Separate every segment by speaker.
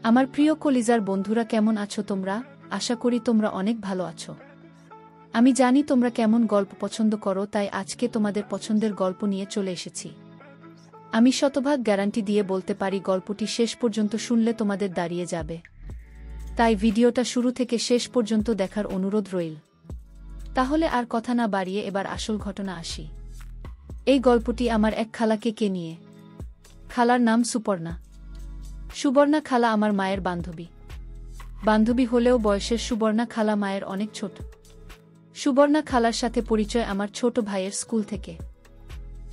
Speaker 1: আমার প্রিয় কলিজার বন্ধুরা, কেমন আছো তোমরা? আশা করি তোমরা অনেক ভালো আছো। আমি জানি তোমরা কেমন গল্প পছন্দ করো, তাই আজকে তোমাদের পছন্দের গল্প নিয়ে চলে এসেছি। আমি শতভাগ গ্যারান্টি দিয়ে বলতে পারি গল্পটি শেষ পর্যন্ত শুনলে তোমাদের দাঁড়িয়ে যাবে। তাই ভিডিওটা শুরু থেকে শেষ পর্যন্ত দেখার অনুরোধ রইল। তাহলে আর কথা না বাড়িয়ে এবার আসল ঘটনা আসি। এই গল্পটি আমার এক খালাকে নিয়ে। খালার নাম সুপর্ণা। সুবর্ণা খালা আমার মায়ের বান্ধবী হলেও বয়সের সুবর্ণা খালা মায়ের অনেক ছোট। সুবর্ণা খালার সাথে পরিচয় আমার ছোট ভাইয়ের স্কুল থেকে।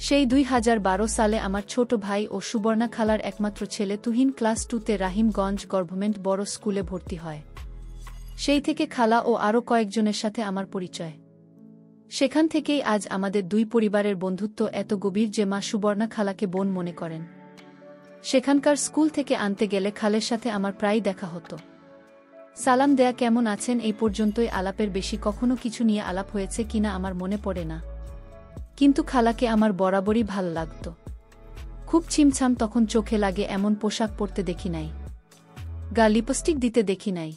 Speaker 1: সেই 2012 সালে আমার ছোট ভাই ও সুবর্ণা খালার একমাত্র ছেলে তুহিন ক্লাস 2তে রাহিমগঞ্জ গভর্নমেন্ট বড় স্কুলে ভর্তি হয়। সেই থেকে খালা ও আরও কয়েকজনের সাথে আমার পরিচয়। সেখান থেকেই আজ আমাদের দুই পরিবারের বন্ধুত্ব এত গভীর যে মা সুবর্ণা খালাকে বোন মনে করেন। সেখানকার স্কুল থেকে আনতে গেলে খালের সাথে আমার প্রায় দেখা হতো। সালাম দেয়া, কেমন আছেন, এই পর্যন্তই আলাপের, বেশি কখনো কিছু নিয়ে আলাপ হয়েছে কিনা আমার মনে পড়ে না। কিন্তু খালাকে আমার বরাবরই ভাল লাগত। খুব ছিমছাম তখন চোখে লাগে এমন পোশাক পরতে দেখি নাই। গা লিপস্টিক দিতে দেখি নাই।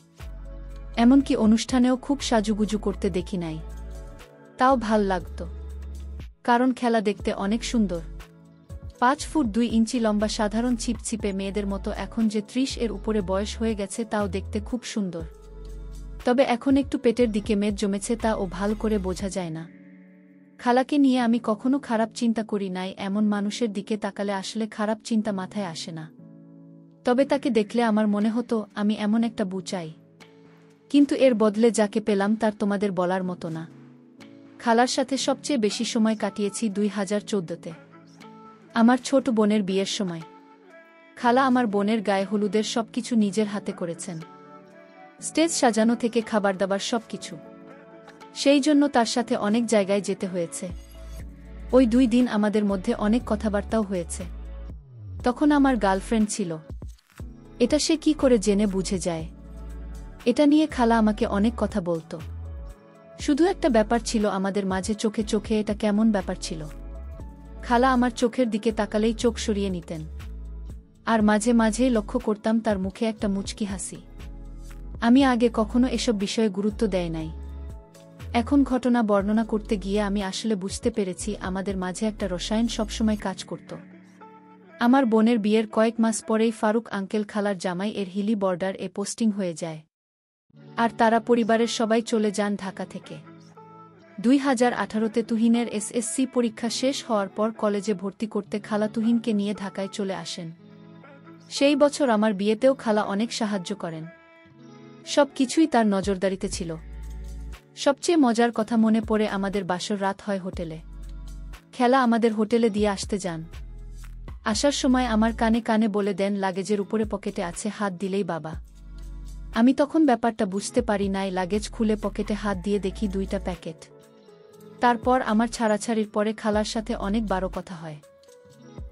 Speaker 1: এমনকি অনুষ্ঠানেও খুব সাজুগুজু করতে দেখি নাই। তাও ভাল লাগত, কারণ খেলা দেখতে অনেক সুন্দর। 5 ফুট 2 ইঞ্চি লম্বা, সাধারণ ছিপছিপে মেয়েদের মতো। এখন যে 30 এর উপরে বয়স হয়ে গেছে, তাও দেখতে খুব সুন্দর। তবে এখন একটু পেটের দিকে মেদ জমেছে, তা ও ভাল করে বোঝা যায় না। খালাকে নিয়ে আমি কখনো খারাপ চিন্তা করি নাই। এমন মানুষের দিকে তাকালে আসলে খারাপ চিন্তা মাথায় আসে না। তবে তাকে দেখলে আমার মনে হতো আমি এমন একটা বউ চাই। কিন্তু এর বদলে যাকে পেলাম তার তোমাদের বলার মতো না। খালার সাথে সবচেয়ে বেশি সময় কাটিয়েছি 2014তে, আমার ছোট বোনের বিয়ের সময়। খালা আমার বোনের গায়ে হলুদের সবকিছু নিজের হাতে করেছেন। স্টেজ সাজানো থেকে খাবার দাবার সবকিছু। সেই জন্য তার সাথে অনেক জায়গায় যেতে হয়েছে। ওই 2 দিন আমাদের মধ্যে অনেক কথাবার্তাও হয়েছে। তখন আমার গার্লফ্রেন্ড ছিল। এটা সে কি করে জেনে বুঝে যায়? এটা নিয়ে খালা আমাকে অনেক কথা বলতো। শুধু একটা ব্যাপার ছিল আমাদের মাঝে, চোখে চোখে। এটা কেমন ব্যাপার ছিল? খালা আমার চোখের দিকে তাকালেই চোখ সরিয়ে নিতেন। আর মাঝে মাঝেই লক্ষ্য করতাম তার মুখে একটা মুচকি হাসি। আমি আগে কখনো এসব বিষয়ে গুরুত্ব দেয় নাই। এখন ঘটনা বর্ণনা করতে গিয়ে আমি আসলে বুঝতে পেরেছি আমাদের মাঝে একটা রসায়ন সবসময় কাজ করত। আমার বোনের বিয়ের কয়েক মাস পরেই ফারুক আঙ্কেল খালার জামাই এর হিলি বর্ডার এ পোস্টিং হয়ে যায়। আর তারা পরিবারের সবাই চলে যান ঢাকা থেকে। 2018তে তুহিনের এসএসসি পরীক্ষা শেষ হওয়ার পর কলেজে ভর্তি করতে খালা তুহিনকে নিয়ে ঢাকায় চলে আসেন। সেই বছর আমার বিয়েতেও খালা অনেক সাহায্য করেন। সব কিছুই তার নজরদারিতে ছিল। সবচেয়ে মজার কথা মনে পড়ে আমাদের বাসর রাত হয় হোটেলে। খেলা আমাদের হোটেলে দিয়ে আসতে যান। আসার সময় আমার কানে কানে বলে দেন লাগেজের উপরে পকেটে আছে, হাত দিলেই বাবা। আমি তখন ব্যাপারটা বুঝতে পারি নাই। লাগেজ খুলে পকেটে হাত দিয়ে দেখি 2টা প্যাকেট। তারপর আমার ছাড়াছাড়ির পরে খালার সাথে অনেক বারো কথা হয়।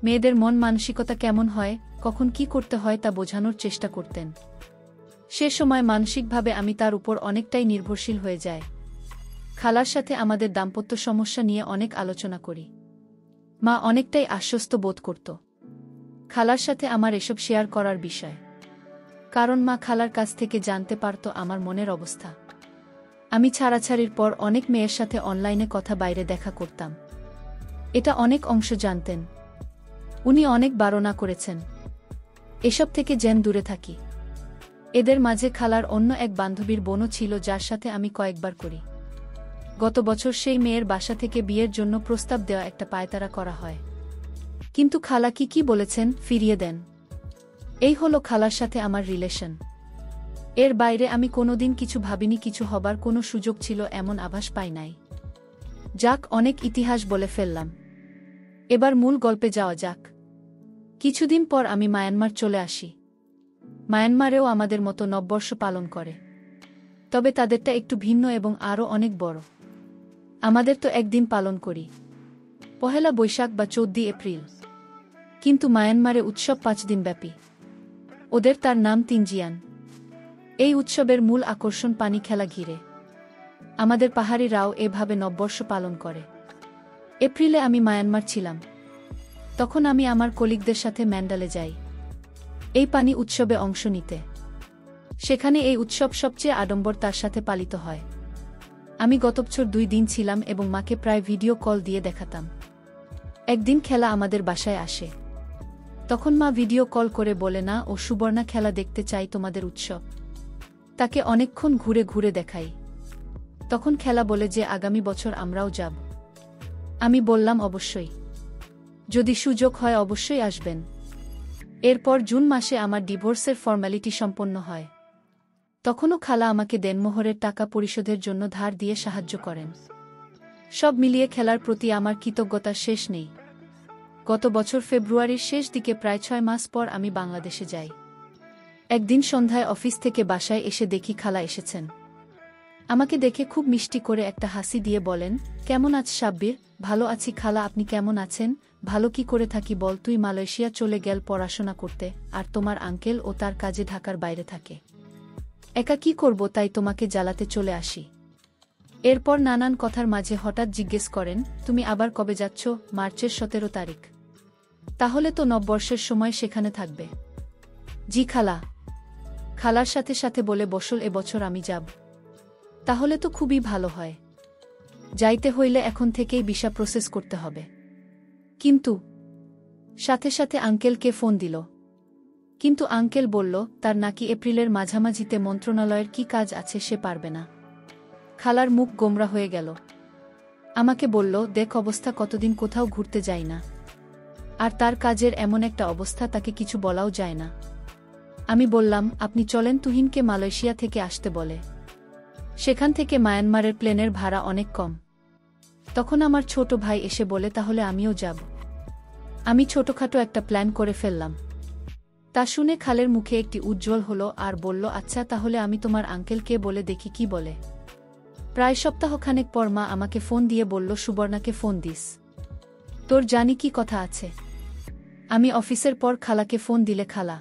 Speaker 1: মেয়েদের মন মানসিকতা কেমন হয়, কখন কি করতে হয় তা বোঝানোর চেষ্টা করতেন। সে সময় মানসিকভাবে আমি তার উপর অনেকটাই নির্ভরশীল হয়ে যায়। খালার সাথে আমাদের দাম্পত্য সমস্যা নিয়ে অনেক আলোচনা করি। মা অনেকটাই আশ্বস্ত বোধ করত খালার সাথে আমার এসব শেয়ার করার বিষয়। কারণ মা খালার কাছ থেকে জানতে পারত আমার মনের অবস্থা। আমি ছাড়াছাড়ির পর অনেক মেয়ের সাথে অনলাইনে কথা, বাইরে দেখা করতাম। এটা অনেক অংশ জানতেন। উনি অনেক বারণা করেছেন এসব থেকে যেন দূরে থাকি। এদের মাঝে খালার অন্য এক বান্ধবীর বোনও ছিল, যার সাথে আমি কয়েকবার করি। গত বছর সেই মেয়ের বাসা থেকে বিয়ের জন্য প্রস্তাব দেওয়া একটা পায়তারা করা হয়। কিন্তু খালা কি বলেছেন, ফিরিয়ে দেন। এই হলো খালার সাথে আমার রিলেশন। এর বাইরে আমি কোনোদিন কিছু ভাবিনি। কিছু হবার কোনো সুযোগ ছিল এমন আভাস পাই নাই। যাক, অনেক ইতিহাস বলে ফেললাম। এবার মূল গল্পে যাওয়া যাক। কিছুদিন পর আমি মায়ানমার চলে আসি। মায়ানমারেও আমাদের মতো নববর্ষ পালন করে, তবে তাদেরটা একটু ভিন্ন এবং আরও অনেক বড়। আমাদের তো একদিন পালন করি, পহেলা বৈশাখ বা 14 এপ্রিল। কিন্তু মায়ানমারে উৎসব 5 দিন ব্যাপী। ওদের তার নাম তিনজিয়ান। এই উৎসবের মূল আকর্ষণ পানি খেলা ঘিরে। আমাদের পাহাড়িরাও এভাবে নববর্ষ পালন করে। এপ্রিলে আমি মায়ানমার ছিলাম। তখন আমি আমার কলিগদের সাথে ম্যান্ডালে যাই। এই পানি উৎসবে অংশ নিতে। সেখানে এই উৎসব সবচেয়ে আড়ম্বর তার সাথে পালিত হয়। আমি গত বছর 2 দিন ছিলাম এবং মাকে প্রায় ভিডিও কল দিয়ে দেখাতাম। একদিন খেলা আমাদের বাসায় আসে। তখন মা ভিডিও কল করে বলে, না ও সুবর্ণা, খেলা দেখতে চাই তোমাদের উৎসব। তাকে অনেকক্ষণ ঘুরে ঘুরে দেখাই। তখন খেলা বলে যে আগামী বছর আমরাও যাব। আমি বললাম অবশ্যই, যদি সুযোগ হয় অবশ্যই আসবেন। এরপর জুন মাসে আমার ডিভোর্সের ফর্মালিটি সম্পন্ন হয়। তখনও খালা আমাকে দেনমোহরের টাকা পরিশোধের জন্য ধার দিয়ে সাহায্য করেন। সব মিলিয়ে খেলার প্রতি আমার কৃতজ্ঞতার শেষ নেই। গত বছর ফেব্রুয়ারির শেষ দিকে প্রায় 6 মাস পর আমি বাংলাদেশে যাই। একদিন সন্ধ্যায় অফিস থেকে বাসায় এসে দেখি খালা এসেছেন। আমাকে দেখে খুব মিষ্টি করে একটা হাসি দিয়ে বলেন, কেমন আছ সাব্বির? ভালো আছি খালা, আপনি কেমন আছেন? ভালো কি করে থাকি বল, তুই মালয়েশিয়া চলে গেল পড়াশোনা করতে, আর তোমার আঙ্কেল ও তার কাজে ঢাকার বাইরে থাকে। একা কি করব, তাই তোমাকে জ্বালাতে চলে আসি। এরপর নানান কথার মাঝে হঠাৎ জিজ্ঞেস করেন, তুমি আবার কবে যাচ্ছ? মার্চের 17 তারিখ। তাহলে তো নববর্ষের সময় সেখানে থাকবে। জি খালা। খালার সাথে সাথে বলে বসল, এবছর আমি যাব। তাহলে তো খুবই ভালো হয়। যাইতে হইলে এখন থেকেই ভিসা প্রসেস করতে হবে। কিন্তু সাথে সাথে আঙ্কেলকে ফোন দিল। কিন্তু আঙ্কেল বলল, তার নাকি এপ্রিলের মাঝামাঝিতে মন্ত্রণালয়ের কি কাজ আছে, সে পারবে না। খালার মুখ গোমরা হয়ে গেল। আমাকে বলল, দেখ অবস্থা, কতদিন কোথাও ঘুরতে যাই না, আর তার কাজের এমন একটা অবস্থা, তাকে কিছু বলাও যায় না। আমি বললাম, আপনি চলেন, তুহিনকে মালয়েশিয়া থেকে আসতে বলে। সেখান থেকে মায়ানমারের প্লেনের ভাড়া অনেক কম। তখন আমার ছোট ভাই এসে বলে, তাহলে আমিও যাব। আমি ছোটখাটো একটা প্ল্যান করে ফেললাম। তা শুনে খালের মুখে একটি উজ্জ্বল হলো আর বলল, আচ্ছা তাহলে আমি তোমার আঙ্কেলকে বলে দেখি কি বলে। প্রায় সপ্তাহখানেক পর মা আমাকে ফোন দিয়ে বলল, সুবর্ণাকে ফোন দিস, তোর জানি কি কথা আছে। আমি অফিসের পর খালাকে ফোন দিলে খালা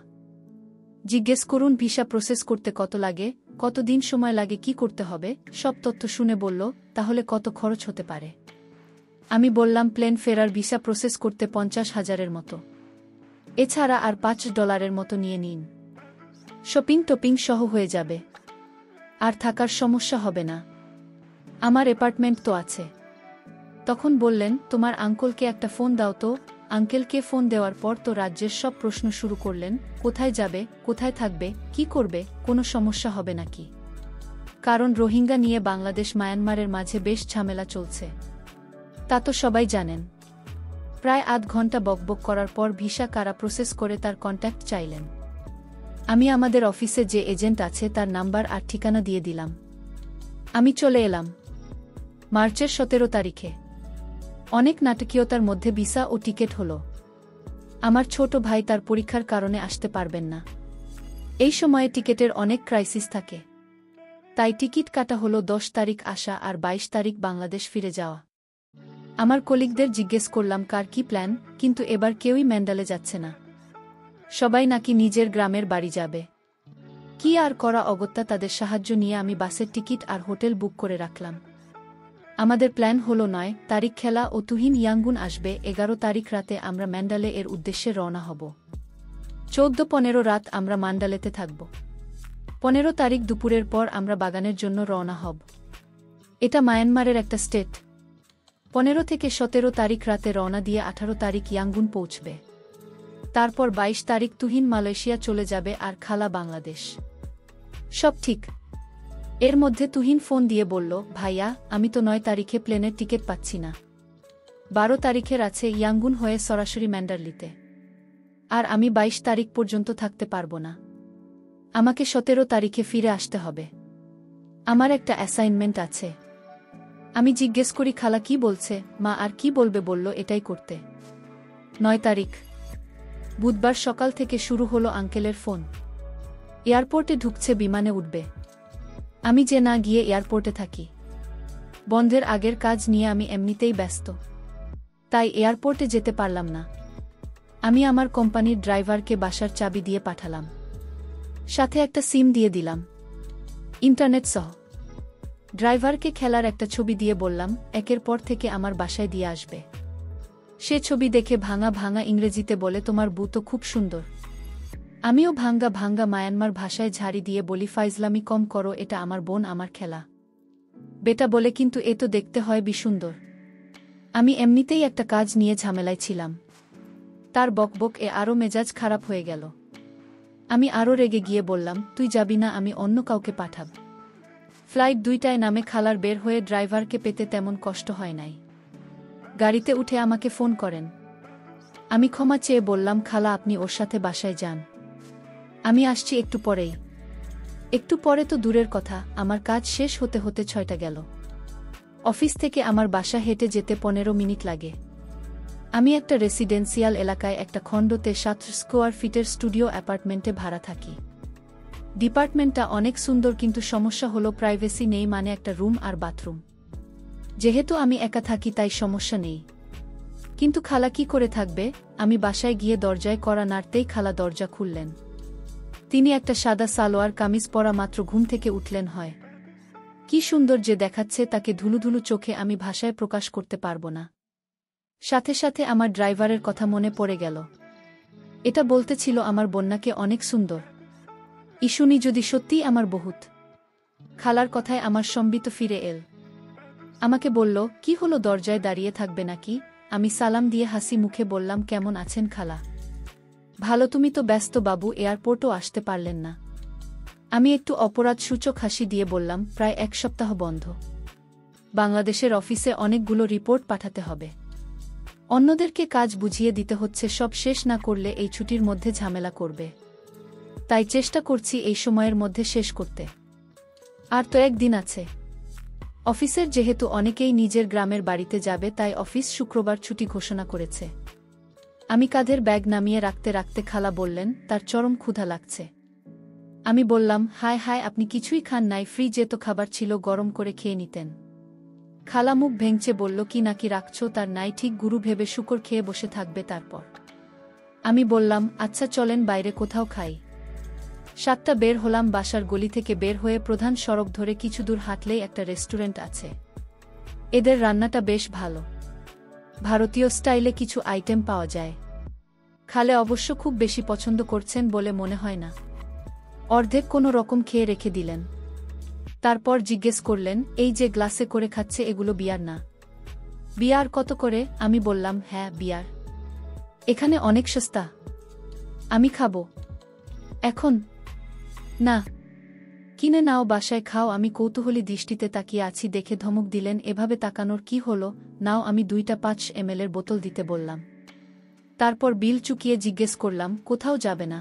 Speaker 1: জিজ্ঞেস করুন ভিসা প্রসেস করতে কত লাগে, কতদিন সময় লাগে, কি করতে হবে, সব তথ্য শুনে বলল, তাহলে কত খরচ হতে পারে। আমি বললাম, প্লেন ফেরার ভিসা প্রসেস করতে 50,000-এর মতো। এছাড়া আর $5 মতো নিয়ে নিন। শপিং টপিং সহ হয়ে যাবে, আর থাকার সমস্যা হবে না। আমার অ্যাপার্টমেন্ট তো আছে। তখন বললেন, তোমার আঙ্কেলকে একটা ফোন দাও তো। আঙ্কেলকে ফোন দেওয়ার পর তো রাজ্যের সব প্রশ্ন শুরু করলেন, কোথায় যাবে, কোথায় থাকবে, কি করবে, কোনো সমস্যা হবে নাকি। কারণ রোহিঙ্গা নিয়ে বাংলাদেশ মায়ানমারের মাঝে বেশ ঝামেলা চলছে, তা তো সবাই জানেন। প্রায় আধ ঘন্টা বকবক করার পর ভিসা কারা প্রসেস করে তার কন্ট্যাক্ট চাইলেন। আমি আমাদের অফিসে যে এজেন্ট আছে তার নাম্বার আর ঠিকানা দিয়ে দিলাম। আমি চলে এলাম মার্চের 17 তারিখে। অনেক নাটকীয়তার মধ্যে ভিসা ও টিকিট হলো। আমার ছোট ভাই তার পরীক্ষার কারণে আসতে পারবেন না। এই সময়ে টিকিটের অনেক ক্রাইসিস থাকে, তাই টিকিট কাটা হলো 10 তারিখ আসা আর 22 তারিখ বাংলাদেশ ফিরে যাওয়া। আমার কলিগদের জিজ্ঞেস করলাম কার কি প্ল্যান, কিন্তু এবার কেউই ম্যান্ডালে যাচ্ছে না। সবাই নাকি নিজের গ্রামের বাড়ি যাবে। কি আর করা অগত্যা তাদের সাহায্য নিয়ে আমি বাসের টিকিট আর হোটেল বুক করে রাখলাম। আমাদের প্ল্যান হলো 9 তারিখ খেলা ও তুহিন ইয়াঙ্গুন আসবে, 11 তারিখ রাতে আমরা ম্যান্ডালে এর উদ্দেশ্যে রওনা হব। 14-15 রাত আমরা ম্যান্ডালেতে থাকব। 15 তারিখ দুপুরের পর আমরা বাগানের জন্য রওনা হব। এটা মায়ানমারের একটা স্টেট। 15 থেকে 17 তারিখ রাতে রওনা দিয়ে 18 তারিখ ইয়াঙ্গুন পৌঁছবে। তারপর 22 তারিখ তুহিন মালয়েশিয়া চলে যাবে আর খালা বাংলাদেশ। সব ঠিক। এর মধ্যে তুহিন ফোন দিয়ে বলল, ভাইয়া আমি তো 9 তারিখে প্লেনের টিকিট পাচ্ছি না। 12 তারিখের আছে ইয়াঙ্গুন হয়ে সরাসরি ম্যান্ডারলিতে, আর আমি 22 তারিখ পর্যন্ত থাকতে পারবো না। আমাকে 17 তারিখে ফিরে আসতে হবে। আমার একটা অ্যাসাইনমেন্ট আছে। আমি জিজ্ঞেস করি, খালা কি বলছে? মা আর কি বলবে, বলল এটাই করতে। 9 তারিখ বুধবার সকাল থেকে শুরু হলো আঙ্কেলের ফোন। এয়ারপোর্টে ঢুকছে, বিমানে উঠবে। আমি যে না গিয়ে এয়ারপোর্টে থাকি। বন্ধের আগের কাজ নিয়ে আমি এমনিতেই ব্যস্ত, তাই এয়ারপোর্টে যেতে পারলাম না। আমি আমার কোম্পানির ড্রাইভারকে বাসার চাবি দিয়ে পাঠালাম, সাথে একটা সিম দিয়ে দিলাম, ইন্টারনেট সহ। ড্রাইভারকে খেলার একটা ছবি দিয়ে বললাম, একের পর থেকে আমার বাসায় দিয়ে আসবে। সে ছবি দেখে ভাঙা ভাঙা ইংরেজিতে বলে, তোমার বউ তো খুব সুন্দর। আমিও ভাঙ্গা ভাঙ্গা মায়ানমার ভাষায় ঝাড়ি দিয়ে বলি, ফাইজলামি কম করো, এটা আমার বোন, আমার খেলা। বেটা বলে, কিন্তু এ তো দেখতে হয় বিসুন্দর। আমি এমনিতেই একটা কাজ নিয়ে ঝামেলায় ছিলাম। তার বকবক এ আরও মেজাজ খারাপ হয়ে গেল। আমি আরও রেগে গিয়ে বললাম, তুই যাবি না, আমি অন্য কাউকে পাঠাব। ফ্লাইট 2টায় নামে খালার বের হয়ে ড্রাইভারকে পেতে তেমন কষ্ট হয় নাই। গাড়িতে উঠে আমাকে ফোন করেন। আমি ক্ষমা চেয়ে বললাম, খালা আপনি ওর সাথে বাসায় যান, আমি আসছি একটু পরেই। একটু পরে তো দূরের কথা, আমার কাজ শেষ হতে হতে 6টা গেল। অফিস থেকে আমার বাসা হেঁটে যেতে 15 মিনিট লাগে। আমি একটা রেসিডেন্সিয়াল এলাকায় একটা খণ্ডতে 7 স্কোয়ার ফিটের স্টুডিও অ্যাপার্টমেন্টে ভাড়া থাকি। ডিপার্টমেন্টটা অনেক সুন্দর, কিন্তু সমস্যা হলো প্রাইভেসি নেই, মানে একটা রুম আর বাথরুম। যেহেতু আমি একা থাকি তাই সমস্যা নেই। কিন্তু খালা কি করে থাকবে? আমি বাসায় গিয়ে দরজায় কড়া নাড়তেই খালা দরজা খুললেন। তিনি একটা সাদা সালোয়ার কামিজ পরা মাত্র ঘুম থেকে উঠলেন হয়। কি সুন্দর যে দেখাচ্ছে তাকে ধুলুধুলু চোখে, আমি ভাষায় প্রকাশ করতে পারব না। সাথে সাথে আমার ড্রাইভারের কথা মনে পড়ে গেল। এটা বলতেছিল আমার বন্যাকে অনেক সুন্দর। ইশুনি যদি সত্যিই আমার বহুত। খালার কথায় আমার সম্বিত ফিরে এল। আমাকে বলল, কি হলো, দরজায় দাঁড়িয়ে থাকবে নাকি? আমি সালাম দিয়ে হাসি মুখে বললাম, কেমন আছেন খালা? ভালো, তুমি তো ব্যস্ত বাবু, এয়ারপোর্টও আসতে পারলেন না। আমি একটু অপরাধ সূচক হাসি দিয়ে বললাম, প্রায় 1 সপ্তাহ বন্ধ। বাংলাদেশের অফিসে অনেকগুলো রিপোর্ট পাঠাতে হবে। অন্যদেরকে কাজ বুঝিয়ে দিতে হচ্ছে, সব শেষ না করলে এই ছুটির মধ্যে ঝামেলা করবে। তাই চেষ্টা করছি এই সময়ের মধ্যে শেষ করতে। আর তো একদিন আছে। অফিসের যেহেতু অনেকেই নিজের গ্রামের বাড়িতে যাবে, তাই অফিস শুক্রবার ছুটি ঘোষণা করেছে। আমি কাঁধের ব্যাগ নামিয়ে রাখতে রাখতে খালা বললেন, তার চরম ক্ষুধা লাগছে। আমি বললাম, হায় হায়, আপনি কিছুই খান নাই? ফ্রিজে তো খাবার ছিল, গরম করে খেয়ে নিতেন। খালা মুখ ভেঙচে বলল, কি নাকি রাখছো, তার নাই ঠিক গুরু ভেবে শুকর খেয়ে বসে থাকবে তারপর। আমি বললাম, আচ্ছা চলেন বাইরে কোথাও খাই। 7টা বের হলাম। বাসার গলি থেকে বের হয়ে প্রধান সড়ক ধরে কিছু দূর হাঁটলেই একটা রেস্টুরেন্ট আছে। এদের রান্নাটা বেশ ভালো, ভারতীয় স্টাইলে কিছু আইটেম পাওয়া যায়। খালে অবশ্য খুব বেশি পছন্দ করছেন বলে মনে হয় না। অর্ধেক কোনো রকম খেয়ে রেখে দিলেন। তারপর জিজ্ঞেস করলেন, এই যে গ্লাসে করে খাচ্ছে, এগুলো বিয়ার না? বিয়ার কত করে? আমি বললাম, হ্যাঁ বিয়ার, এখানে অনেক সস্তা। আমি খাবো এখন? না, কিনে নাও, বাসায় খাও। আমি কৌতূহলী দৃষ্টিতে তাকিয়ে আছি দেখে ধমক দিলেন, এভাবে তাকানোর কি হলো? নাও। আমি 2টা 5 ml বোতল দিতে বললাম। তারপর বিল চুকিয়ে জিজ্ঞেস করলাম, কোথাও যাবে না?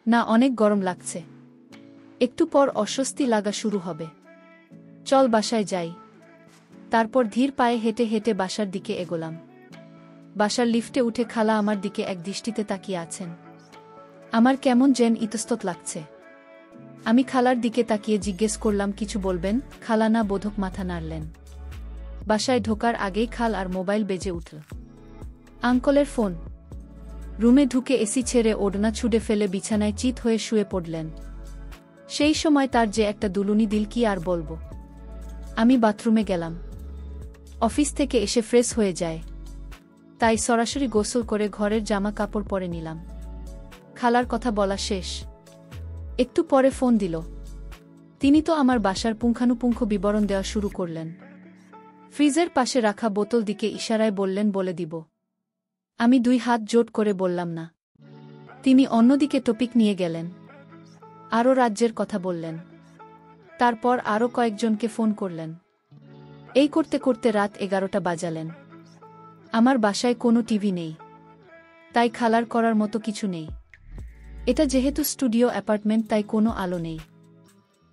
Speaker 1: না, অনেক গরম লাগছে, একটু পর অস্বস্তি লাগা শুরু হবে, চল বাসায় যাই। তারপর ধীর পায়ে হেঁটে হেঁটে বাসার দিকে এগোলাম। বাসার লিফটে উঠে খালা আমার দিকে এক দৃষ্টিতে তাকিয়ে আছেন। আমার কেমন যেন ইতস্তত লাগছে। আমি খালার দিকে তাকিয়ে জিজ্ঞেস করলাম, কিছু বলবেন? খালা না বোধক মাথা নাড়লেন। বাসায় ঢোকার আগেই খাল আর মোবাইল বেজে উঠল। আঙ্কলের ফোন। রুমে ঢুকে এসি ছেড়ে ওড়না ছুঁড়ে ফেলে বিছানায় চিত হয়ে শুয়ে পড়লেন। সেই সময় তার যে একটা দুলুনি দিল, কি আর বলবো। আমি বাথরুমে গেলাম। অফিস থেকে এসে ফ্রেশ হয়ে যায়, তাই সরাসরি গোসল করে ঘরের জামা কাপড় পরে নিলাম। খালার কথা বলা শেষ। একটু পরে ফোন দিল। তিনি তো আমার বাসার পুঙ্খানুপুঙ্খ বিবরণ দেওয়া শুরু করলেন। ফ্রিজের পাশে রাখা বোতল দিকে ইশারায় বললেন, বলে দিব। আমি 2 হাত জোট করে বললাম না। তিনি অন্যদিকে টপিক নিয়ে গেলেন, আরও রাজ্যের কথা বললেন। তারপর আরও কয়েকজনকে ফোন করলেন। এই করতে করতে রাত 11টা বাজালেন। আমার বাসায় কোনো টিভি নেই, তাই খালার করার মতো কিছু নেই। এটা যেহেতু স্টুডিও অ্যাপার্টমেন্ট, তাই কোনো আলো নেই।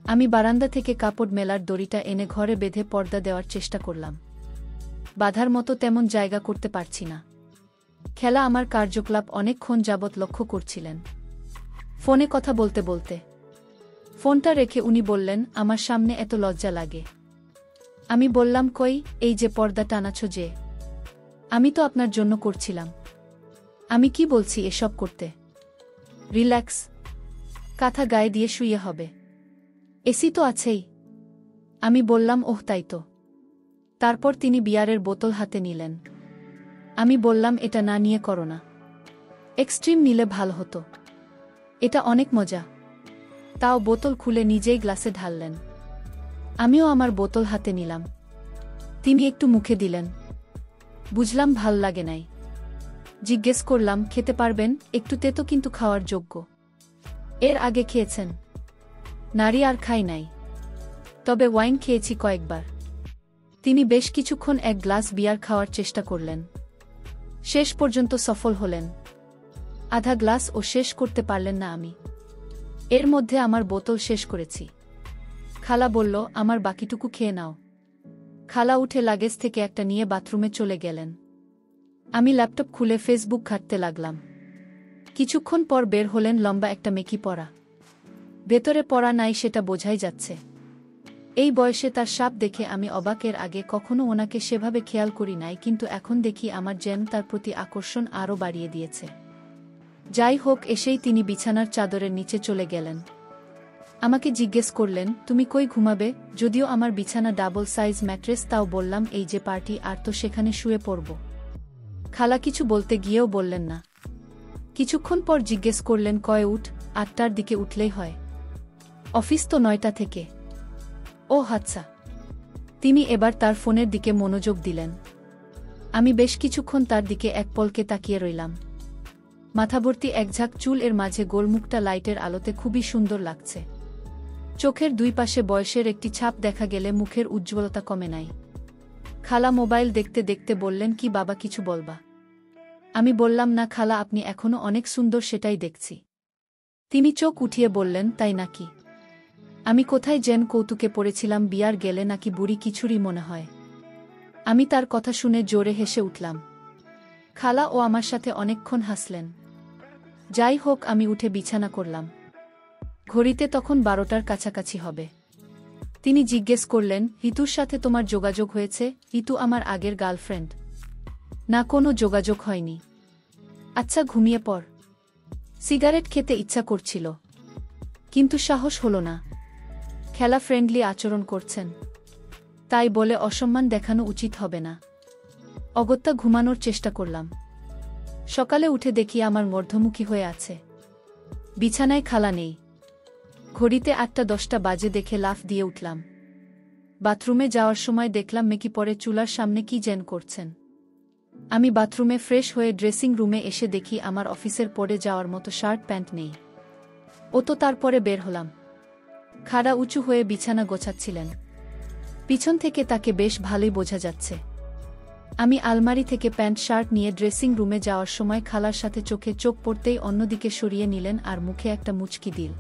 Speaker 1: আমি বারান্দা থেকে কাপড় মেলার দড়িটা এনে ঘরে বেঁধে পর্দা দেওয়ার চেষ্টা করলাম। বাধার মতো তেমন জায়গা করতে পারছি না। খেলা আমার কার্যকলাপ অনেকক্ষণ যাবৎ লক্ষ্য করছিলেন। ফোনে কথা বলতে বলতে ফোনটা রেখে উনি বললেন, আমার সামনে এত লজ্জা লাগে। আমি বললাম, কই, এই যে পর্দা টানাছ যে, আমি তো আপনার জন্য করছিলাম। আমি কি বলছি এসব করতে? রিল্যাক্স, কাঁথা গায়ে দিয়ে শুয়ে হবে, এসি তো আছেই। আমি বললাম, ওহ তাই তো। তারপর তিনি বিয়ারের বোতল হাতে নিলেন। আমি বললাম, এটা না নিয়ে করো না, এক্সট্রিম নিলে ভালো হতো। এটা অনেক মজা। তাও বোতল খুলে নিজেই গ্লাসে ঢাললেন। আমিও আমার বোতল হাতে নিলাম। তিনি একটু মুখে দিলেন। বুঝলাম ভাল লাগে নাই। জিজ্ঞেস করলাম, খেতে পারবেন? একটু তেতো কিন্তু খাওয়ার যোগ্য। এর আগে খেয়েছেন? নারী আর খাই নাই, তবে ওয়াইন খেয়েছি কয়েকবার। তিনি বেশ কিছুক্ষণ এক গ্লাস বিয়ার খাওয়ার চেষ্টা করলেন। শেষ পর্যন্ত সফল হলেন। আধা গ্লাস ও শেষ করতে পারলেন না আমি। এর মধ্যে আমার বোতল শেষ করেছি। খালা বলল, আমার বাকিটুকু খেয়ে নাও। খালা উঠে লাগেজ থেকে একটা নিয়ে বাথরুমে চলে গেলেন। আমি ল্যাপটপ খুলে ফেসবুক ঘাঁটতে লাগলাম। কিছুক্ষণ পর বের হলেন লম্বা একটা মেকি পরা। ভেতরে পড়া নাই সেটা বোঝাই যাচ্ছে। এই বয়সে তার সাপ দেখে আমি অবাক। এর আগে কখনো ওনাকে সেভাবে খেয়াল করি নাই, কিন্তু এখন দেখি আমার যেন তার প্রতি আকর্ষণ আরও বাড়িয়ে দিয়েছে। যাই হোক, এসেই তিনি বিছানার চাদরের নিচে চলে গেলেন। আমাকে জিজ্ঞেস করলেন, তুমি কই ঘুমাবে? যদিও আমার বিছানা ডাবল সাইজ ম্যাট্রেস, তাও বললাম, এই যে পার্টি, আর তো সেখানে শুয়ে পড়ব। খালা কিছু বলতে গিয়েও বললেন না। কিছুক্ষণ পর জিজ্ঞেস করলেন, কয় উঠ? 8টার দিকে উঠলেই হয়। অফিস তো 9টা থেকে। ও আচ্ছা। তিনি এবার তার ফোনের দিকে মনোযোগ দিলেন। আমি বেশ কিছুক্ষণ তার দিকে এক পলকে তাকিয়ে রইলাম। মাথাভর্তি একঝাঁক চুল, এর মাঝে গোলমুখটা লাইটের আলোতে খুবই সুন্দর লাগছে। চোখের দুই পাশে বয়সের একটি ছাপ দেখা গেলে মুখের উজ্জ্বলতা কমে নাই। খালা মোবাইল দেখতে দেখতে বললেন, কি বাবা, কিছু বলবা? আমি বললাম, না খালা, আপনি এখনো অনেক সুন্দর, সেটাই দেখছি। তিনি চোখ উঠিয়ে বললেন, তাই নাকি? আমি কোথায় যেন কৌতুকে পড়েছিলাম, বিয়ার গেলে নাকি বুড়ি কিছুরই মনে হয়। আমি তার কথা শুনে জোরে হেসে উঠলাম। খালা ও আমার সাথে অনেকক্ষণ হাসলেন। যাই হোক, আমি উঠে বিছানা করলাম। ঘড়িতে তখন 12টার কাছাকাছি হবে। তিনি জিজ্ঞেস করলেন, ঋতুর সাথে তোমার যোগাযোগ হয়েছে? ঋতু আমার আগের গার্লফ্রেন্ড। না, কোনো যোগাযোগ হয়নি। আচ্ছা, ঘুমিয়ে পড়। সিগারেট খেতে ইচ্ছা করছিল, কিন্তু সাহস হলো না। খেলা ফ্রেন্ডলি আচরণ করছেন, তাই বলে অসম্মান দেখানো উচিত হবে না। অগত্যা ঘুমানোর চেষ্টা করলাম। সকালে উঠে দেখি আমার মধ্যমুখী হয়ে আছে। বিছানায় খালা নেই। ঘড়িতে 8টা 10টা বাজে দেখে লাফ দিয়ে উঠলাম। বাথরুমে যাওয়ার সময় দেখলাম মেকি পরে চুলার সামনে কি যেন করছেন। আমি বাথরুমে ফ্রেশ হয়ে ড্রেসিং রুমে এসে দেখি আমার অফিসের পরে যাওয়ার মতো শার্ট প্যান্ট নেই। ও তো তারপরে বের হলাম। খাড়া উঁচু হয়ে বিছানা গোছাচ্ছিলেন। পিছন থেকে তাকে বেশ ভালোই বোঝা যাচ্ছে। আমি আলমারি থেকে প্যান্ট শার্ট নিয়ে ড্রেসিং রুমে যাওয়ার সময় খালার সাথে চোখে চোখ পড়তেই অন্যদিকে সরিয়ে নিলেন আর মুখে একটা মুচকি দিল।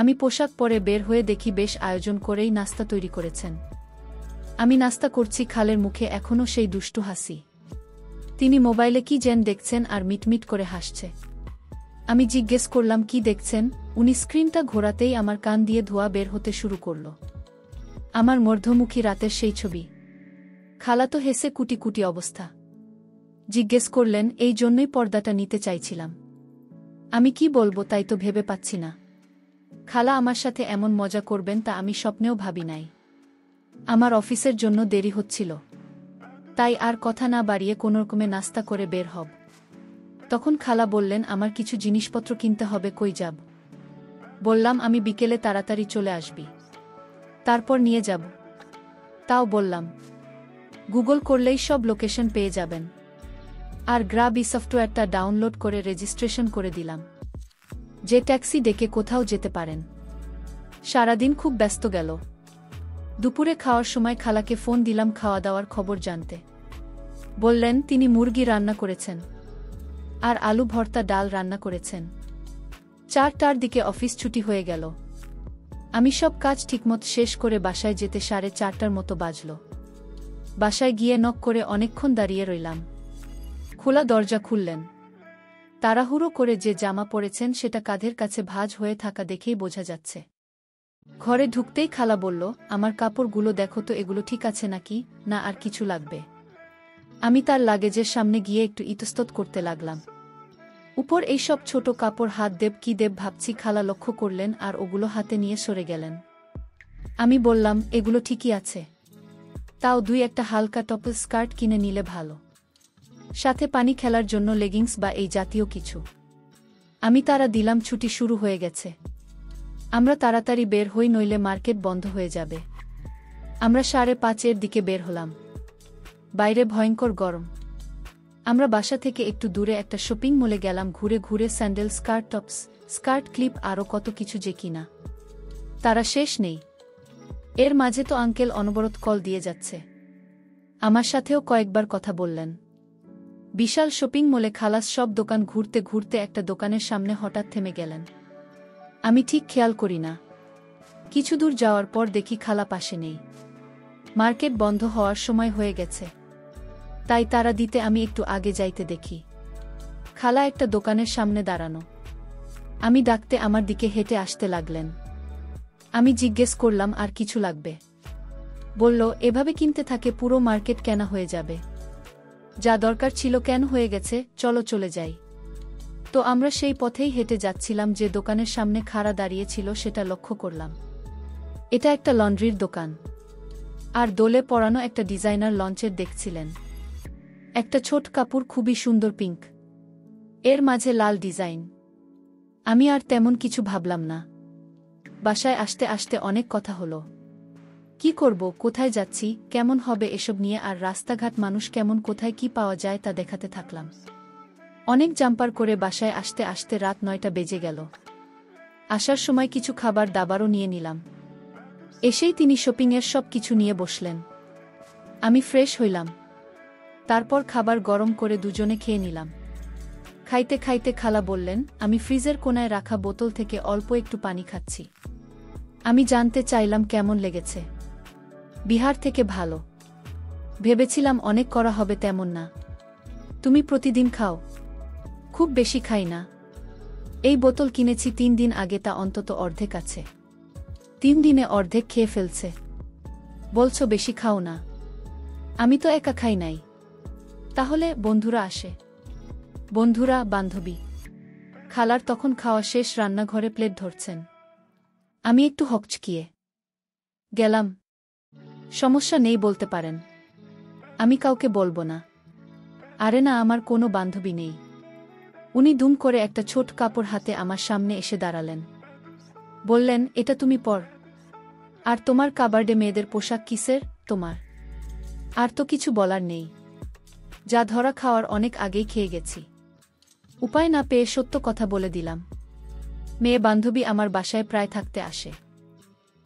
Speaker 1: আমি পোশাক পরে বের হয়ে দেখি বেশ আয়োজন করেই নাস্তা তৈরি করেছেন। আমি নাস্তা করছি, খালের মুখে এখনও সেই দুষ্টু হাসি। তিনি মোবাইলে কি যেন দেখছেন আর মিটমিট করে হাসছে। আমি জিজ্ঞেস করলাম, কি দেখছেন? উনি স্ক্রিনটা ঘোরাতেই আমার কান দিয়ে ধোঁয়া বের হতে শুরু করল। আমার মধ্যমুখী রাতের সেই ছবি। খালা তো হেসে কুটি কুটি অবস্থা। জিজ্ঞেস করলেন, এই জন্যই পর্দাটা নিতে চাইছিলাম। আমি কি বলবো তাই তো ভেবে পাচ্ছি না। খালা আমার সাথে এমন মজা করবেন তা আমি স্বপ্নেও ভাবি নাই। আমার অফিসের জন্য দেরি হচ্ছিল, তাই আর কথা না বাড়িয়ে কোনোরকমে নাস্তা করে বের হব। তখন খালা বললেন, আমার কিছু জিনিসপত্র কিনতে হবে, কই যাব? বললাম, আমি বিকেলে তাড়াতাড়ি চলে আসবি, তারপর নিয়ে যাব। তাও বললাম, গুগল করলেই সব লোকেশন পেয়ে যাবেন। আর গ্রাবি সফটওয়্যারটা ডাউনলোড করে রেজিস্ট্রেশন করে দিলাম, যে ট্যাক্সি ডেকে কোথাও যেতে পারেন। সারাদিন খুব ব্যস্ত গেল। দুপুরে খাওয়ার সময় খালাকে ফোন দিলাম খাওয়া দাওয়ার খবর জানতে। বললেন, তিনি মুরগি রান্না করেছেন আর আলু ভর্তা ডাল রান্না করেছেন। 4টার দিকে অফিস ছুটি হয়ে গেল। আমি সব কাজ ঠিকমত শেষ করে বাসায় যেতে 4:30টার মতো বাজল। বাসায় গিয়ে নক করে অনেকক্ষণ দাঁড়িয়ে রইলাম। খোলা দরজা খুললেন। তাড়াহুড়ো করে যে জামা পরেছেন সেটা কাঁধের কাছে ভাঁজ হয়ে থাকা দেখেই বোঝা যাচ্ছে। ঘরে ঢুকতেই খালা বলল, আমার কাপড়গুলো দেখো তো, এগুলো ঠিক আছে নাকি, না আর কিছু লাগবে? আমি তার লাগেজের সামনে গিয়ে একটু ইতস্তত করতে লাগলাম। উপর এইসব ছোট কাপড় হাত দেব কি দেব ভাবছি। খালা লক্ষ্য করলেন আর ওগুলো হাতে নিয়ে সরে গেলেন। আমি বললাম, এগুলো ঠিকই আছে, তাও 2-1টা হালকা টপল স্কার্ট কিনে নিলে ভালো, সাথে পানি খেলার জন্য লেগিংস বা এই জাতীয় কিছু। আমি তাড়া দিলাম, ছুটি শুরু হয়ে গেছে। আমরা তাড়াতাড়ি বের হই, নইলে মার্কেট বন্ধ হয়ে যাবে। আমরা 5:30-এর দিকে বের হলাম। বাইরে ভয়ঙ্কর গরম। আমরা বাসা থেকে একটু দূরে একটা শপিং মলে গেলাম, ঘুরে ঘুরে sandal, skirt, tops, skirt, clip, আরও কত কিছু যে কিনা তারা শেষ নেই। এর মাঝে তো আঙ্কেল অনবরত কল দিয়ে যাচ্ছে। আমার সাথেও কয়েকবার কথা বললেন। বিশাল শপিং মলে খালাস সব দোকান ঘুরতে ঘুরতে একটা দোকানের সামনে হঠাৎ থেমে গেলেন। আমি ঠিক খেয়াল করি না। কিছু দূর যাওয়ার পর দেখি খালা পাশে নেই। মার্কেট বন্ধ হওয়ার সময় হয়ে গেছে, তাই তারা দিতে আমি একটু আগে যাইতে দেখি খালা একটা দোকানের সামনে দাঁড়ানো। আমি ডাকতে আমার দিকে হেঁটে আসতে লাগলেন। আমি জিজ্ঞেস করলাম, আর কিছু লাগবে? বলল, এভাবে কিনতে থাকে পুরো মার্কেট কেনা হয়ে যাবে। যা দরকার ছিল কেন হয়ে গেছে, চলো চলে যাই। তো আমরা সেই পথেই হেঁটে যাচ্ছিলাম। যে দোকানের সামনে খাড়া দাঁড়িয়েছিল সেটা লক্ষ্য করলাম। এটা একটা লন্ড্রির দোকান, আর দোলে পরানো একটা ডিজাইনার লঞ্চের দেখছিলেন। একটা ছোট কাপড়, খুবই সুন্দর পিঙ্ক, এর মাঝে লাল ডিজাইন। আমি আর তেমন কিছু ভাবলাম না। বাসায় আসতে আসতে অনেক কথা হলো। কি করব, কোথায় যাচ্ছি, কেমন হবে এসব নিয়ে, আর রাস্তাঘাট, মানুষ কেমন, কোথায় কি পাওয়া যায় তা দেখাতে থাকলাম। অনেক জাম্পার করে বাসায় আসতে আসতে রাত 9টা বেজে গেল। আসার সময় কিছু খাবার দাবারও নিয়ে নিলাম। এসেই তিনি শপিংয়ের সব কিছু নিয়ে বসলেন। আমি ফ্রেশ হইলাম। তারপর খাবার গরম করে দুজনে খেয়ে নিলাম। খাইতে খাইতে খালা বললেন, আমি ফ্রিজের কোনায় রাখা বোতল থেকে অল্প একটু পানি খাচ্ছি। আমি জানতে চাইলাম কেমন লেগেছে। বিহার থেকে ভালো। ভেবেছিলাম অনেক করা হবে, তেমন না। তুমি প্রতিদিন খাও? খুব বেশি খাই না। এই বোতল কিনেছি 3 দিন আগে, তা অন্তত অর্ধেক আছে। 3 দিনে অর্ধেক খেয়ে ফেলছে। বলছো বেশি খাও না? আমি তো একা খাই নাই। তাহলে বন্ধুরা আসে? বন্ধুরা, বান্ধবী। খালার তখন খাওয়া শেষ, রান্নাঘরে প্লেট ধরছেন। আমি একটু হকচকিয়ে গেলাম। সমস্যা নেই বলতে পারেন, আমি কাউকে বলবো না। আরে না, আমার কোনো বান্ধবী নেই। উনি দুম করে একটা ছোট কাপড় হাতে আমার সামনে এসে দাঁড়ালেন। বললেন, এটা তুমি পর। আর তোমার কাবার্ডে মেয়েদের পোশাক কিসের তোমার? আর তো কিছু বলার নেই। যা ধরা খাওয়ার অনেক আগেই খেয়ে গেছি। উপায় না পেয়ে সত্য কথা বলে দিলাম। মেয়ে বান্ধবী আমার বাসায় প্রায় থাকতে আসে।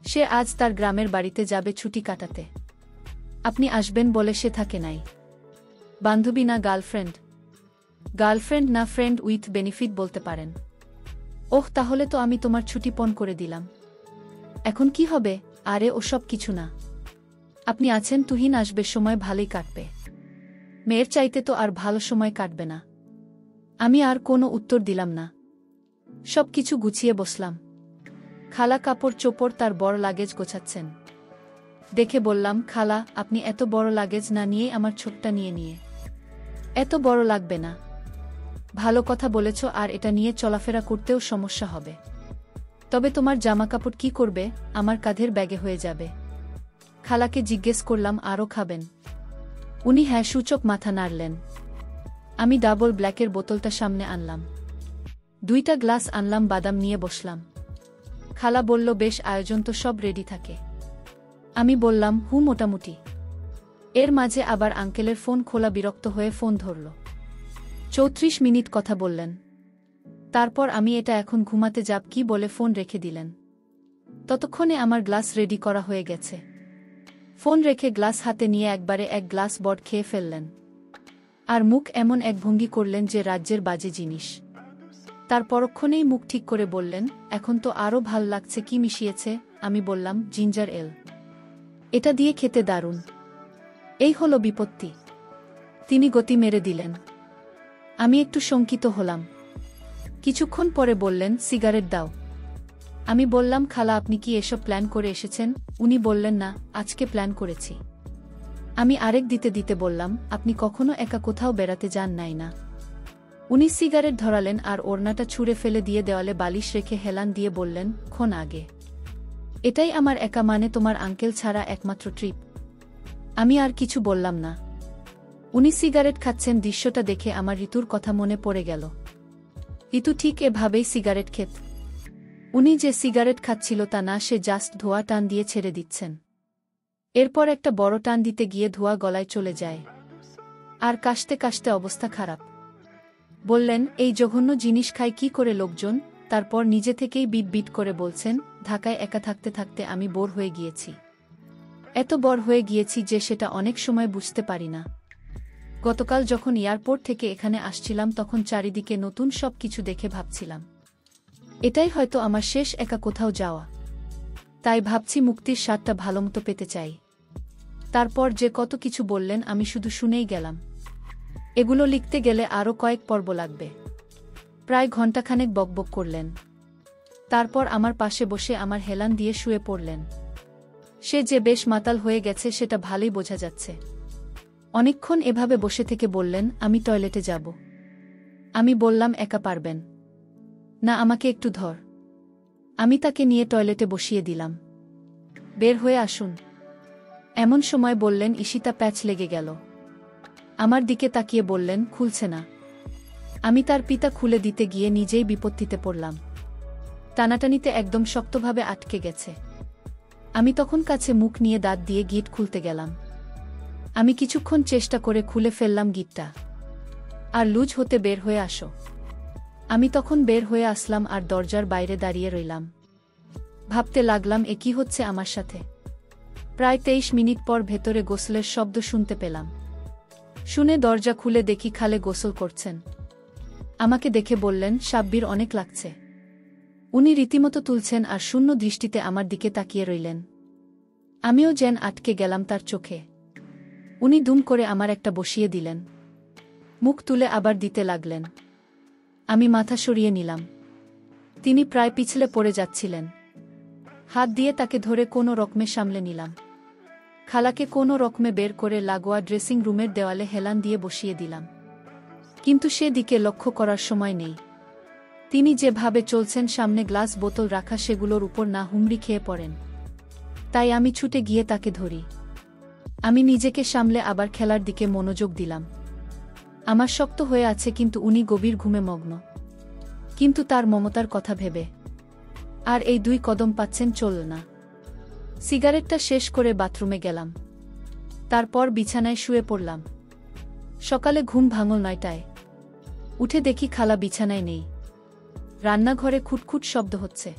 Speaker 1: সে আজ তার গ্রামের বাড়িতে যাবে ছুটি কাটাতে। আপনি আসবেন বলে সে থাকে নাই। বান্ধবী না গার্লফ্রেন্ড। গার্লফ্রেন্ড না, ফ্রেন্ড উইথ বেনিফিট বলতে পারেন। ওহ, তাহলে তো আমি তোমার ছুটি পণ করে দিলাম। এখন কি হবে? আরে ওসব কিছু না। আপনি আছেন, তুহিন আসবে, সময় ভালোই কাটবে। মেয়ের চাইতে তো আর ভালো সময় কাটবে না। আমি আর কোনো উত্তর দিলাম না। সব কিছু গুছিয়ে বসলাম। খালা কাপড় চোপড়, তার বড় লাগেজ গোছাচ্ছেন দেখে বললাম, খালা, আপনি এত বড় লাগেজ না নিয়েই আমার ছোটটা নিয়ে। এত বড় লাগবে না। ভালো কথা বলেছ, আর এটা নিয়ে চলাফেরা করতেও সমস্যা হবে। তবে তোমার জামাকাপড় কি করবে? আমার কাঁধের ব্যাগে হয়ে যাবে। খালাকে জিজ্ঞেস করলাম, আরও খাবেন? উনি হ্যাঁ সূচক মাথা নাড়লেন। আমি ডাবল ব্ল্যাকের বোতলটা সামনে আনলাম। 2টা গ্লাস আনলাম, বাদাম নিয়ে বসলাম। খালা বলল, বেশ, আয়োজন তো সব রেডি থাকে। আমি বললাম, মোটামুটি। এর মাঝে আবার আঙ্কেলের ফোন খোলা, বিরক্ত হয়ে ফোন ধরল। 34 মিনিট কথা বললেন। তারপর আমি এটা এখন ঘুমাতে যাব কি বলে ফোন রেখে দিলেন। ততক্ষণে আমার গ্লাস রেডি করা হয়ে গেছে। ফোন রেখে গ্লাস হাতে নিয়ে একবারে 1 গ্লাস বড খেয়ে ফেললেন। আর মুখ এমন এক ভঙ্গি করলেন যে রাজ্যের বাজে জিনিস। তার পরক্ষণেই মুখ ঠিক করে বললেন, এখন তো আরও ভাল লাগছে। কি মিশিয়েছে? আমি বললাম, জিঞ্জার এল। এটা দিয়ে খেতে দারুণ। এই হলো বিপত্তি। তিনি গতি মেরে দিলেন। আমি একটু শঙ্কিত হলাম। কিছুক্ষণ পরে বললেন, সিগারেট দাও। আমি বললাম, খালা, আপনি কি এসব প্ল্যান করে এসেছেন? উনি বললেন, না, আজকে প্ল্যান করেছি। আমি আরেক দিতে দিতে বললাম, আপনি কখনো একা কোথাও বেড়াতে যান নাই না? উনি সিগারেট ধরালেন আর ওড়নাটা ছুঁড়ে ফেলে দিয়ে দেওয়ালে বালিশ রেখে হেলান দিয়ে বললেন, ক্ষণ আগে। এটাই আমার একা মানে তোমার আঙ্কেল ছাড়া একমাত্র ট্রিপ। আমি আর কিছু বললাম না। উনি সিগারেট খাচ্ছেন, দৃশ্যটা দেখে আমার ঋতুর কথা মনে পড়ে গেল। ইতু ঠিক এভাবেই সিগারেট খেত। উনি যে সিগারেট খাচ্ছিল তা না, সে জাস্ট ধোঁয়া টান দিয়ে ছেড়ে দিচ্ছেন। এরপর একটা বড় টান দিতে গিয়ে ধোঁয়া গলায় চলে যায়। আর কাশতে কাশতে অবস্থা খারাপ। বললেন, এই জঘন্য জিনিস খায় কি করে লোকজন? তারপর নিজে থেকেই বিট বিট করে বলছেন, ঢাকায় একা থাকতে থাকতে আমি বোর হয়ে গিয়েছি। এত বোর হয়ে গিয়েছি যে সেটা অনেক সময় বুঝতে পারি না। গতকাল যখন এয়ারপোর্ট থেকে এখানে আসছিলাম তখন চারিদিকে নতুন সব কিছু দেখে ভাবছিলাম, এটাই হয়তো আমার শেষ একা কোথাও যাওয়া। তাই ভাবছি মুক্তির স্বাদটা ভালোমতো পেতে চাই। তারপর যে কত কিছু বললেন আমি শুধু শুনেই গেলাম। এগুলো লিখতে গেলে আরও কয়েক পর্ব লাগবে। প্রায় ঘণ্টাখানেক বকবক করলেন। তারপর আমার পাশে বসে আমার হেলান দিয়ে শুয়ে পড়লেন। সে যে বেশ মাতাল হয়ে গেছে সেটা ভালোই বোঝা যাচ্ছে। অনেকক্ষণ এভাবে বসে থেকে বললেন, আমি টয়লেটে যাব। আমি বললাম, একা পারবেন না, আমাকে একটু ধর। আমি তাকে নিয়ে টয়লেটে বসিয়ে দিলাম। বের হয়ে আসুন। এমন সময় বললেন, ঈশিতা, প্যাচ লেগে গেল। আমার দিকে তাকিয়ে বললেন, খুলছে না। আমি তার পিতা খুলে দিতে গিয়ে নিজেই বিপত্তিতে পড়লাম। টানাটানিতে একদম শক্তভাবে আটকে গেছে। আমি তখন কাছে মুখ নিয়ে দাঁত দিয়ে গিট খুলতে গেলাম। আমি কিছুক্ষণ চেষ্টা করে খুলে ফেললাম গিটটা। আর লুজ হতে বের হয়ে আসো। আমি তখন বের হয়ে আসলাম আর দরজার বাইরে দাঁড়িয়ে রইলাম। ভাবতে লাগলাম, এ কি হচ্ছে আমার সাথে। প্রায় 23 মিনিট পর ভেতরে গোসলের শব্দ শুনতে পেলাম। শুনে দরজা খুলে দেখি খালে গোসল করছেন। আমাকে দেখে বললেন, সাব্বির, অনেক লাগছে। উনি রীতিমতো তুলছেন আর শূন্য দৃষ্টিতে আমার দিকে তাকিয়ে রইলেন। আমিও যেন আটকে গেলাম তার চোখে। উনি দুম করে আমার একটা বসিয়ে দিলেন। মুখ তুলে আবার দিতে লাগলেন। আমি মাথা সরিয়ে নিলাম। তিনি প্রায় পিছলে পড়ে যাচ্ছিলেন। হাত দিয়ে তাকে ধরে কোনো রকমে সামলে নিলাম। খালাকে কোনো রকমে বের করে লাগোয়া ড্রেসিং রুমের দেওয়ালে হেলান দিয়ে বসিয়ে দিলাম। কিন্তু সে দিকে লক্ষ্য করার সময় নেই। তিনি যেভাবে চলছেন, সামনে গ্লাস বোতল রাখা, সেগুলোর উপর না হুমড়ি খেয়ে পড়েন। তাই আমি ছুটে গিয়ে তাকে ধরি। আমি নিজেকে সামলে আবার খেলার দিকে মনোযোগ দিলাম। আমার শক্ত হয়ে আছে, কিন্তু উনি গভীর ঘুমে মগ্ন। কিন্তু তার মমতার কথা ভেবে আর এই 2 কদম পাচ্ছেন চল না। সিগারেটটা শেষ করে বাথরুমে গেলাম। তারপর বিছানায় শুয়ে পড়লাম। সকালে ঘুম ভাঙল 9টায়। উঠে দেখি খালা বিছানায় নেই। রান্নাঘরে খুটখুট শব্দ হচ্ছে।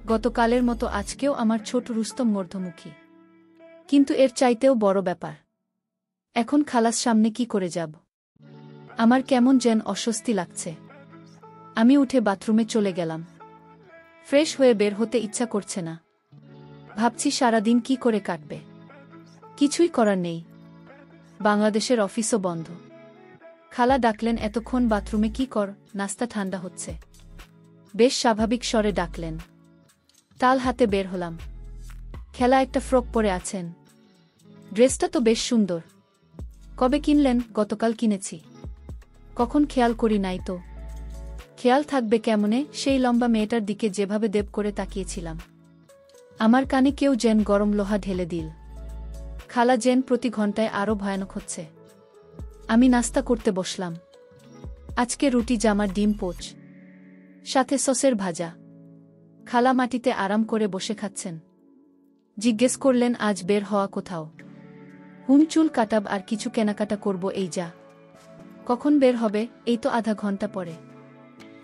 Speaker 1: গতকালের মতো আজকেও আমার ছোট রুস্তম মধ্যমুখী। কিন্তু এর চাইতেও বড় ব্যাপার, এখন খালাস সামনে কি করে যাব। আমার কেমন যেন অস্বস্তি লাগছে। আমি উঠে বাথরুমে চলে গেলাম। ফ্রেশ হয়ে বের হতে ইচ্ছা করছে না। ভাবছি সারাদিন কি করে কাটবে। কিছুই করার নেই। বাংলাদেশের অফিসও বন্ধ। খালা ডাকলেন, এতক্ষণ বাথরুমে কি কর, নাস্তা ঠান্ডা হচ্ছে। বেশ স্বাভাবিক স্বরে ডাকলেন। তাল হাতে বের হলাম। খেলা একটা ফ্রক পরে আছেন। ড্রেসটা তো বেশ সুন্দর। কবে কিনলেন? গতকাল কিনেছি। কখন খেয়াল করি নাই তো। খেয়াল থাকবে কেমনে, সেই লম্বা মেয়েটার দিকে যেভাবে দেব করে তাকিয়েছিলাম। আমার কানে কেউ যেন গরম লোহা ঢেলে দিল। খালা যেন প্রতি ঘন্টায় আরও ভয়ানক হচ্ছে। আমি নাস্তা করতে বসলাম। আজকে রুটি, জামার ডিম পোচ, সাথে সসের ভাজা। খালা মাটিতে আরাম করে বসে খাচ্ছেন। জিজ্ঞেস করলেন, আজ বের হওয়া কোথাও? চুল কাটাব আর কিছু কেনাকাটা করব, এই যা। কখন বের হবে? এই তো আধা ঘন্টা পরে।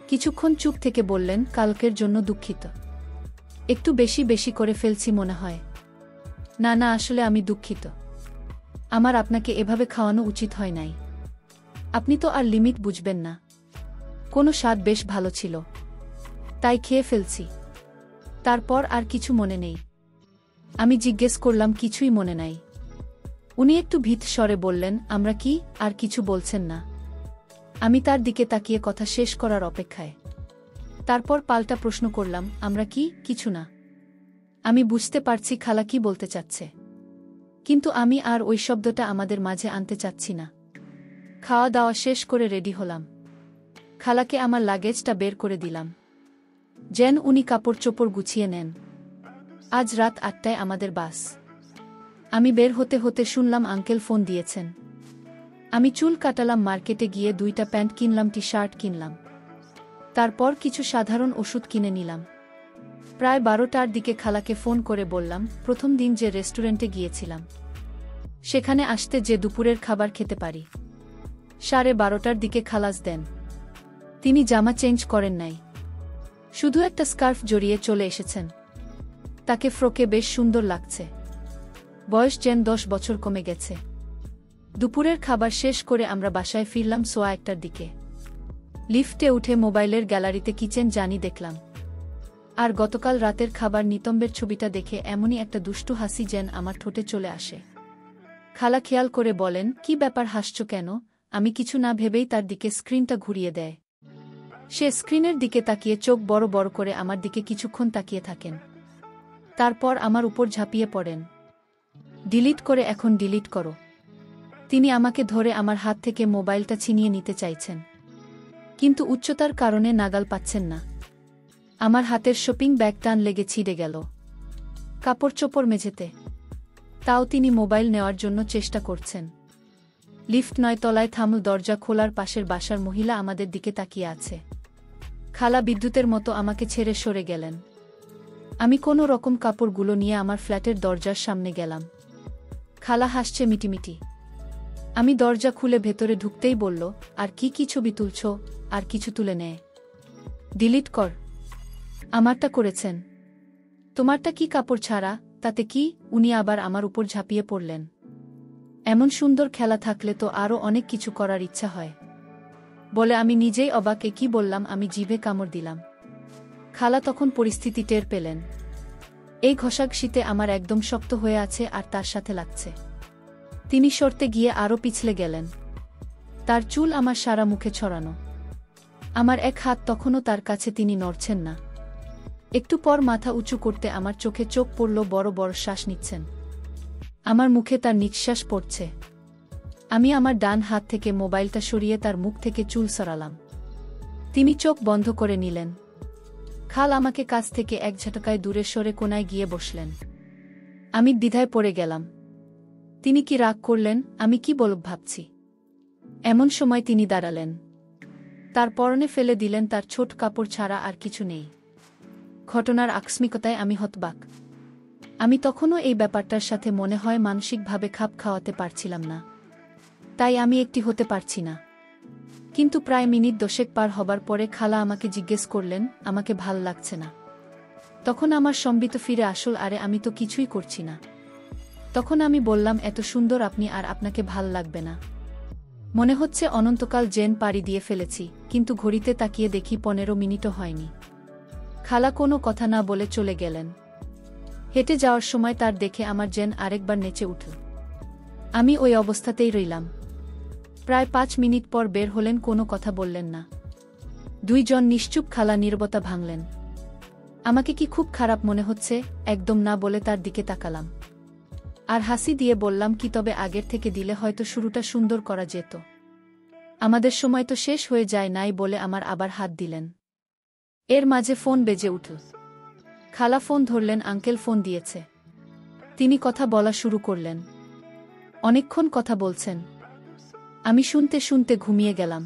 Speaker 1: কিছুক্ষণ চুপ থেকে বললেন, কালকের জন্য দুঃখিত। একটু বেশি বেশি করে ফেলছি মনে হয়। না না, আসলে আমি দুঃখিত। আমার আপনাকে এভাবে খাওয়ানো উচিত হয় নাই। আপনি তো আর লিমিট বুঝবেন না। কোনো স্বাদ বেশ ভালো ছিল, তাই খেয়ে ফেলছি। তারপর আর কিছু মনে নেই। আমি জিজ্ঞেস করলাম, কিছুই মনে নাই? উনি একটু ভীত স্বরে বললেন, আমরা কি? আর কিছু বলছেন না? আমি তার দিকে তাকিয়ে কথা শেষ করার অপেক্ষায়। তারপর পাল্টা প্রশ্ন করলাম, আমরা কি? কিছু না। আমি বুঝতে পারছি খালা কি বলতে চাচ্ছে, কিন্তু আমি আর ওই শব্দটা আমাদের মাঝে আনতে চাচ্ছি না। খাওয়া দাওয়া শেষ করে রেডি হলাম। খালাকে আমার লাগেজটা বের করে দিলাম, যেন উনি কাপড় চোপড় গুছিয়ে নেন। আজ রাত 8টায় আমাদের বাস। আমি বের হতে হতে শুনলাম আঙ্কেল ফোন দিয়েছেন। আমি চুল কাটালাম, মার্কেটে গিয়ে 2টা প্যান্ট কিনলাম, টি শার্ট কিনলাম। তারপর কিছু সাধারণ ওষুধ কিনে নিলাম। প্রায় 12টার দিকে খালাকে ফোন করে বললাম, প্রথম দিন যে রেস্টুরেন্টে গিয়েছিলাম সেখানে আসতে যে দুপুরের খাবার খেতে পারি। 12:30টার দিকে খালাস দেন। তিনি জামা চেঞ্জ করেন নাই, শুধু একটা স্কার্ফ জড়িয়ে চলে এসেছেন। তাকে ফ্রকে বেশ সুন্দর লাগছে। বয়স যেন 10 বছর কমে গেছে। দুপুরের খাবার শেষ করে আমরা বাসায় ফিরলাম 1টার দিকে। লিফটে উঠে মোবাইলের গ্যালারিতে কিচেন জানি দেখলাম। আর গতকাল রাতের খাবার নিতম্বের ছবিটা দেখে এমনই একটা দুষ্টু হাসি যেন আমার ঠোঁটে চলে আসে। খালা খেয়াল করে বলেন, কি ব্যাপার, হাসছ কেন? আমি কিছু না ভেবেই তার দিকে স্ক্রিনটা ঘুরিয়ে দেয়। সে স্ক্রিনের দিকে তাকিয়ে চোখ বড় বড় করে আমার দিকে কিছুক্ষণ তাকিয়ে থাকেন। তারপর আমার উপর ঝাঁপিয়ে পড়েন। ডিলিট করে, এখন ডিলিট করো। তিনি আমাকে ধরে আমার হাত থেকে মোবাইলটা ছিনিয়ে নিতে চাইছেন, কিন্তু উচ্চতার কারণে নাগাল পাচ্ছেন না। আমার হাতের শপিং ব্যাগ টান লেগে ছিঁড়ে গেল কাপড় চোপড় মেঝেতে। তাও তিনি মোবাইল নেওয়ার জন্য চেষ্টা করছেন। লিফট 9 তলায় থামল। দরজা খোলার পাশের বাসার মহিলা আমাদের দিকে তাকিয়ে আছে। খালা বিদ্যুতের মতো আমাকে ছেড়ে সরে গেলেন। আমি কোনো রকম কাপড়গুলো নিয়ে আমার ফ্ল্যাটের দরজার সামনে গেলাম। খালা হাসছে মিটিমিটি। আমি দরজা খুলে ভেতরে ঢুকতেই বলল, আর কি ছবি তুলছ? আর কিছু তুলে নেয়। ডিলিট কর। আমারটা করেছেন। তোমারটা কি কাপড় ছাড়া? তাতে কি? উনি আবার আমার উপর ঝাঁপিয়ে পড়লেন। এমন সুন্দর খেলা থাকলে তো আরও অনেক কিছু করার ইচ্ছা হয় বলে আমি নিজেই অবাকে কি বললাম। আমি জিভে কামড় দিলাম। খালা তখন পরিস্থিতি টের পেলেন। এই ঘষাঘষিতে আমার একদম শক্ত হয়ে আছে আর তার সাথে লাগছে। তিনি সরতে গিয়ে আরও পিছলে গেলেন। তার চুল আমার সারা মুখে ছড়ানো। আমার এক হাত তখনও তার কাছে, তিনি নড়ছেন না। একটু পর মাথা উঁচু করতে আমার চোখে চোখ পড়ল, বড় বড় শ্বাস নিচ্ছেন। আমার মুখে তার নিঃশ্বাস পড়ছে। আমি আমার ডান হাত থেকে মোবাইলটা সরিয়ে তার মুখ থেকে চুল সরালাম। তিনি চোখ বন্ধ করে নিলেন। খাল আমাকে কাছ থেকে এক ঝাটকায় দূরে সরে কোনায় গিয়ে বসলেন। আমি দ্বিধায় পড়ে গেলাম। তিনি কি রাগ করলেন? আমি কি বলব ভাবছি। এমন সময় তিনি দাঁড়ালেন। তার পরনে ফেলে দিলেন তার ছোট কাপড় ছাড়া আর কিছু নেই। ঘটনার আকস্মিকতায় আমি হতবাক। আমি তখনও এই ব্যাপারটার সাথে মনে হয় মানসিকভাবে খাপ খাওয়াতে পারছিলাম না। তাই আমি একটি হতে পারছি না। কিন্তু প্রায় মিনিট 10 পার হবার পরে খালা আমাকে জিজ্ঞেস করলেন, আমাকে ভাল লাগছে না? তখন আমার সম্বিত ফিরে আসল, আরে আমি তো কিছুই করছি না। তখন আমি বললাম, এত সুন্দর আপনি, আর আপনাকে ভাল লাগবে না? মনে হচ্ছে অনন্তকাল জেন পাড়ি দিয়ে ফেলেছি, কিন্তু ঘড়িতে তাকিয়ে দেখি 15 মিনিটও হয়নি। খালা কোনো কথা না বলে চলে গেলেন। হেঁটে যাওয়ার সময় তার দেখে আমার জেন আরেকবার নেচে উঠল। আমি ওই অবস্থাতেই রইলাম। প্রায় 5 মিনিট পর বের হলেন, কোনো কথা বললেন না। 2 জন নিশ্চুপ। খালা নীরবতা ভাঙলেন। আমাকে কি খুব খারাপ মনে হচ্ছে? একদম না বলে তার দিকে তাকালাম আর হাসি দিয়ে বললাম, কি তবে আগের থেকে দিলে হয়তো শুরুটা সুন্দর করা যেত। আমাদের সময় তো শেষ হয়ে যায় নাই বলে আমার আবার হাত দিলেন। এর মাঝে ফোন বেজে উঠল। খালা ফোন ধরলেন। আঙ্কেল ফোন দিয়েছে। তিনি কথা বলা শুরু করলেন। অনেকক্ষণ কথা বলছেন। আমি শুনতে শুনতে ঘুমিয়ে গেলাম।